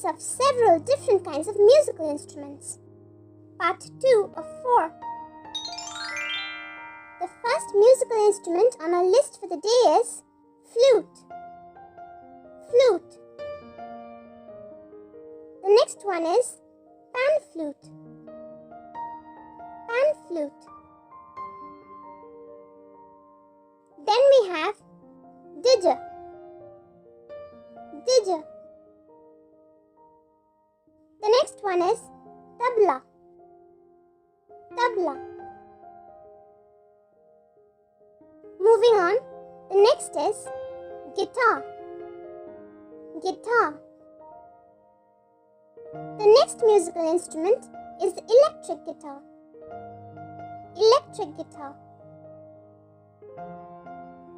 consists of several different kinds of musical instruments. Part 2 of 4. The first musical instrument on our list for the day is flute. Flute. The next one is pan flute. Pan flute. Then we have Dizi. Dizi. The next one is Tabla. Tabla. Moving on, the next is guitar. Guitar. The next musical instrument is the electric guitar. Electric guitar.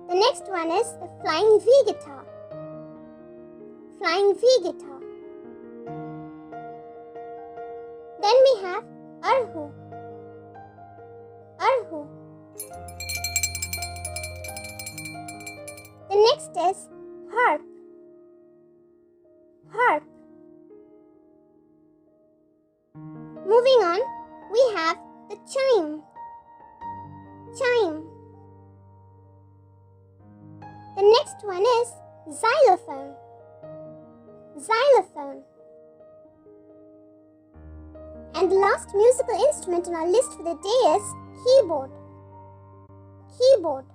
The next one is the flying V guitar. Flying V guitar. Then we have Erhu. Erhu. The next is Harp. Harp. Moving on, we have the chime. Chime. The next one is xylophone. Xylophone. And the last musical instrument on our list for the day is keyboard. Keyboard.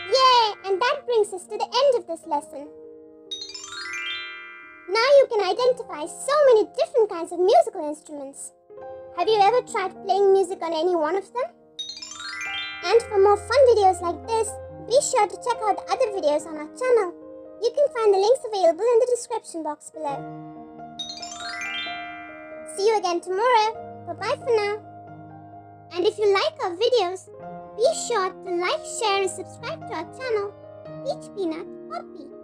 Yay! And that brings us to the end of this lesson. Now you can identify so many different kinds of musical instruments. Have you ever tried playing music on any one of them? And for more fun videos like this, be sure to check out the other videos on our channel. You can find the links available in the description box below. See you again tomorrow. Bye-bye for now. And if you like our videos, be sure to like, share and subscribe to our channel, Peach Peanut Poppy.